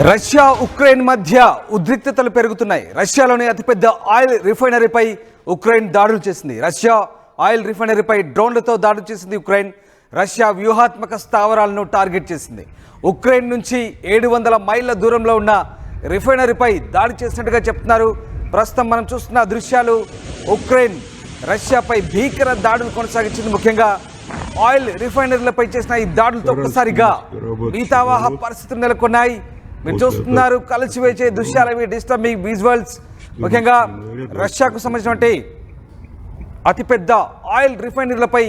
Russia Ukraine మధ్య ఉద్రిక్తతలు పెరుగుతున్నాయి. రష్యాలోని అతిపెద్ద ఆయిల్ రిఫైనరీపై ఉక్రెయిన్ దాడులు చేసింది. రష్యా ఆయిల్ రిఫైనరీపై డ్రోన్లతో దాడులు చేసింది ఉక్రెయిన్. రష్యా వ్యూహాత్మక స్థావరాలను టార్గెట్ చేసింది. ఉక్రెయిన్ నుంచి 700 మైళ్ళ దూరంలో ఉన్న రిఫైనరీపై దాడి చేసినట్టుగా చెప్తున్నారు. ప్రస్తుతం మనం చూస్తున్న దృశ్యాలు ఉక్రెయిన్ రష్యాపై భీకర దాడులు కొనసాగించింది. ముఖ్యంగా ఆయిల్ రిఫైనరీలపై చేసిన ఈ దాడులతో ఒక్కసారిగా భీతావహ పరిస్థితులు నెలకొన్నాయి. మీరు చూస్తున్నారు కలిసివేసే దృశ్యాలవి, డిస్టర్బింగ్ విజువల్స్. ముఖ్యంగా రష్యాకు సంబంధించినటువంటి అతిపెద్ద ఆయిల్ రిఫైనరీలపై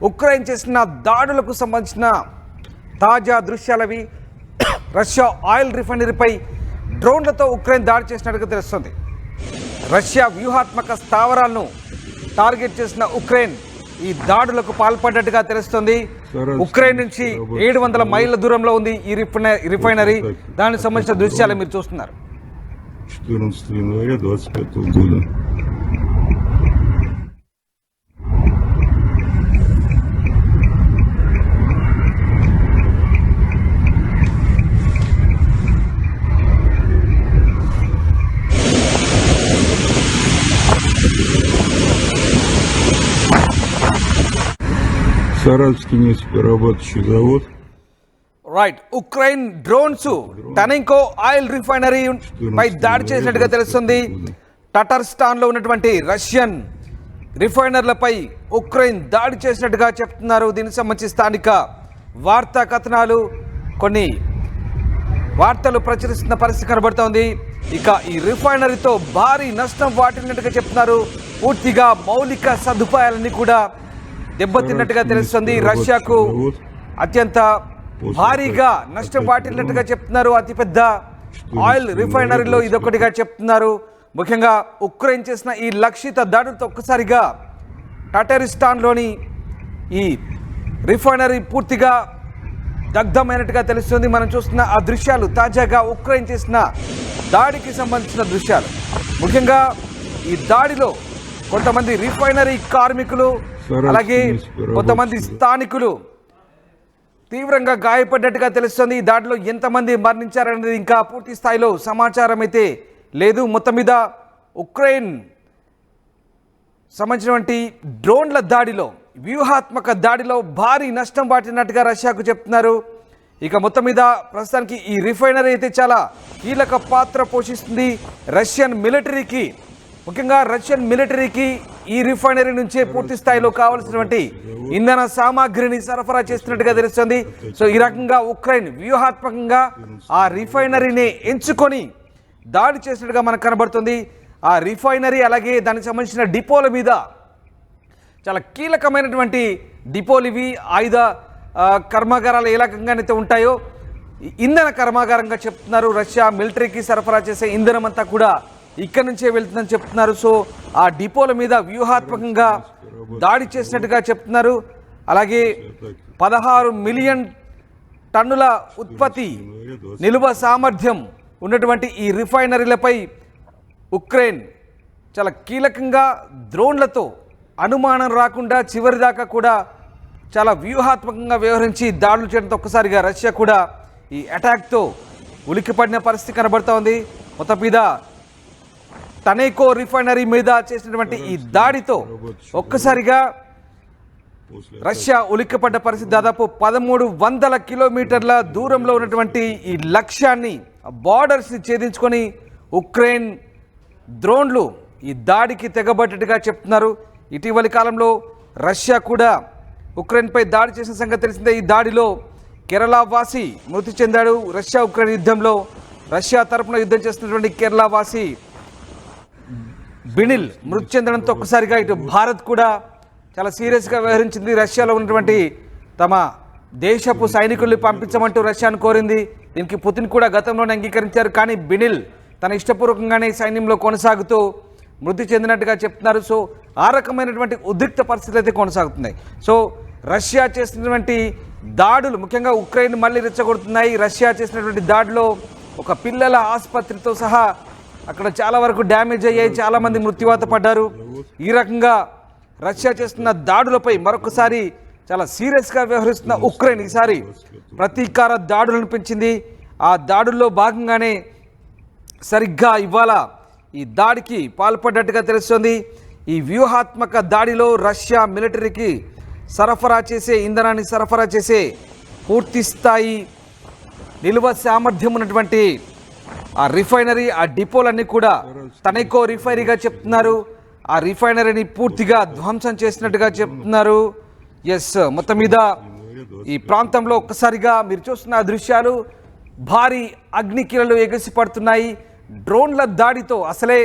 ఉక్రెయిన్ చేసిన దాడులకు సంబంధించిన తాజా దృశ్యాలవి. రష్యా ఆయిల్ రిఫైనరీపై డ్రోన్లతో ఉక్రెయిన్ దాడి చేసినట్టుగా తెలుస్తుంది. రష్యా వ్యూహాత్మక స్థావరాలను టార్గెట్ చేసిన ఉక్రెయిన్ ఈ దాడులకు పాల్పడ్డట్టుగా తెలుస్తుంది. ఉక్రెయిన్ నుంచి 700 మైళ్ళ దూరంలో ఉంది ఈ రిఫైనరీ. దానికి సంబంధించిన దృశ్యాలు మీరు చూస్తున్నారు. 14 января 25 года. Саратовский нефтеперерабатывающий завод. Right, Ukraine drones Taneco oil refinery పై దాడి చేసినట్టుగా తెలుస్తుంది. టటర్స్టాన్ లో ఉన్నటువంటి రష్యన్ రిఫైనర్లపై ఉక్రెయిన్ దాడి చేసినట్టుగా చెప్తున్నారు. దీనికి సంబంధించి స్థానిక వార్తా కథనాలు, కొన్ని వార్తలు ప్రచురిస్తున్న పరిస్థితి కనబడుతోంది. ఇక ఈ రిఫైనరీతో భారీ నష్టం వాటిల్లినట్టుగా చెప్తున్నారు. పూర్తిగా మౌలిక సదుపాయాలన్నీ కూడా దెబ్బతిన్నట్టుగా తెలుస్తుంది. రష్యాకు అత్యంత భారీగా నష్టం వాటిల్లినట్టుగా చెప్తున్నారు. అతిపెద్ద ఆయిల్ రిఫైనరీలో ఇదొకటిగా చెప్తున్నారు. ముఖ్యంగా ఉక్రెయిన్ చేసిన ఈ లక్షిత దాడులతో ఒక్కసారిగా టటరిస్టాన్లోని ఈ రిఫైనరీ పూర్తిగా దగ్ధమైనట్టుగా తెలుస్తుంది. మనం చూస్తున్న ఆ దృశ్యాలు తాజాగా ఉక్రెయిన్ చేసిన దాడికి సంబంధించిన దృశ్యాలు. ముఖ్యంగా ఈ దాడిలో కొంతమంది రిఫైనరీ కార్మికులు, అలాగే కొంతమంది స్థానికులు తీవ్రంగా గాయపడ్డట్టుగా తెలుస్తుంది. ఈ దాడిలో ఎంతమంది మరణించారనేది ఇంకా పూర్తి స్థాయిలో సమాచారం అయితే లేదు. మొత్తం మీద ఉక్రెయిన్ సంబంధించినటువంటి డ్రోన్ల దాడిలో, వ్యూహాత్మక దాడిలో భారీ నష్టం వాటినట్టుగా రష్యాకు చెప్తున్నారు. ఇక మొత్తం మీద ప్రస్తుతానికి ఈ రిఫైనరీ అయితే చాలా కీలక పాత్ర పోషిస్తుంది రష్యన్ మిలిటరీకి. ముఖ్యంగా రష్యన్ మిలిటరీకి ఈ రిఫైనరీ నుంచే పూర్తి స్థాయిలో కావాల్సినటువంటి ఇంధన సామాగ్రిని సరఫరా చేస్తున్నట్టుగా తెలుస్తుంది. సో ఈ రకంగా ఉక్రెయిన్ వ్యూహాత్మకంగా ఆ రిఫైనరీని ఎంచుకొని దాడి చేసినట్టుగా మనకు కనబడుతుంది. ఆ రిఫైనరీ అలాగే దానికి సంబంధించిన డిపోల మీద, చాలా కీలకమైనటువంటి డిపోలు ఇవి, ఆయుధ కర్మాగారాలు ఏ రకంగానైతే ఉంటాయో ఇంధన కర్మాగారంగా చెప్తున్నారు. రష్యా మిలిటరీకి సరఫరా చేసే ఇంధనం అంతా కూడా ఇక్కడ నుంచే వెళ్తుందని చెప్తున్నారు. సో ఆ డిపోల మీద వ్యూహాత్మకంగా దాడి చేసినట్టుగా చెప్తున్నారు. అలాగే 16 మిలియన్ టన్నుల ఉత్పత్తి నిల్వ సామర్థ్యం ఉన్నటువంటి ఈ రిఫైనరీలపై ఉక్రెయిన్ చాలా కీలకంగా డ్రోన్లతో అనుమానం రాకుండా చివరిదాకా కూడా చాలా వ్యూహాత్మకంగా వ్యవహరించి దాడులు చేయడంతో ఒక్కసారిగా రష్యా కూడా ఈ అటాక్తో ఉలిక్కిపడిన పరిస్థితి కనబడుతోంది. మొత్తం మీద టనెకో రిఫైనరీ మీద చేసినటువంటి ఈ దాడితో ఒక్కసారిగా రష్యా ఉలిక్కిపడ్డ పరిస్థితి. దాదాపు 1300 కిలోమీటర్ల దూరంలో ఉన్నటువంటి ఈ లక్ష్యాన్ని, బార్డర్స్ని ఛేదించుకొని ఉక్రెయిన్ డ్రోన్లు ఈ దాడికి తెగబడ్డట్టుగా చెప్తున్నారు. ఇటీవలి కాలంలో రష్యా కూడా ఉక్రెయిన్పై దాడి చేసిన సంగతి తెలిసిందే. ఈ దాడిలో కేరళ వాసి మృతి చెందాడు. రష్యా ఉక్రెయిన్ యుద్ధంలో రష్యా తరపున యుద్ధం చేస్తున్నటువంటి కేరళ వాసి బినిల్ మృతి చెందడంతో ఒక్కసారిగా ఇటు భారత్ కూడా చాలా సీరియస్గా వ్యవహరించింది. రష్యాలో ఉన్నటువంటి తమ దేశపు సైనికుల్ని పంపించమంటూ రష్యాను కోరింది. దీనికి పుతిన్ కూడా గతంలోనే అంగీకరించారు. కానీ బినిల్ తన ఇష్టపూర్వకంగానే సైన్యంలో కొనసాగుతూ మృతి చెందినట్టుగా చెప్తున్నారు. సో ఆ రకమైనటువంటి ఉద్రిక్త పరిస్థితులు అయితే కొనసాగుతున్నాయి. సో రష్యా చేసినటువంటి దాడులు ముఖ్యంగా ఉక్రెయిన్ మళ్ళీ రెచ్చగొడుతున్నాయి. రష్యా చేసినటువంటి దాడిలో ఒక పిల్లల ఆసుపత్రితో సహా అక్కడ చాలా వరకు డ్యామేజ్ అయ్యాయి, చాలామంది మృత్యువాత పడ్డారు. ఈ రకంగా రష్యా చేస్తున్న దాడులపై మరొకసారి చాలా సీరియస్గా వ్యవహరిస్తున్న ఉక్రెయిన్ ఈసారి ప్రతీకార దాడులను పెంచింది. ఆ దాడుల్లో భాగంగానే సరిగ్గా ఇవాళ ఈ దాడికి పాల్పడ్డట్టుగా తెలుస్తోంది. ఈ వ్యూహాత్మక దాడిలో రష్యా మిలిటరీకి సరఫరా చేసే ఇంధనాన్ని సరఫరా చేసే పూర్తి స్థాయి నిల్వ సామర్థ్యం ఉన్నటువంటి ఆ రిఫైనరీ, ఆ డిపోలన్నీ కూడా తనకో రిఫైనరీగా చెప్తున్నారు. ఆ రిఫైనరీని పూర్తిగా ధ్వంసం చేసినట్టుగా చెప్తున్నారు. ఎస్, మొత్తం మీద ఈ ప్రాంతంలో ఒక్కసారిగా మీరు చూస్తున్న దృశ్యాలు, భారీ అగ్నికిరణలు ఎగసి పడుతున్నాయి. డ్రోన్ల దాడితో అసలే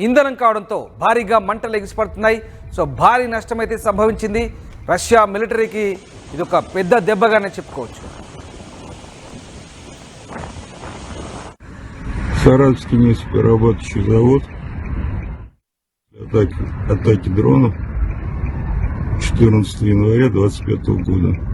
ఇంధనం కావడంతో భారీగా మంటలు ఎగిసిపడుతున్నాయి. సో భారీ నష్టం అయితే సంభవించింది. రష్యా మిలిటరీకి ఇది ఒక పెద్ద దెబ్బగానే చెప్పుకోవచ్చు. Саратовский нефтеперерабатывающий завод. Атаки дронов 14 января 2025 года.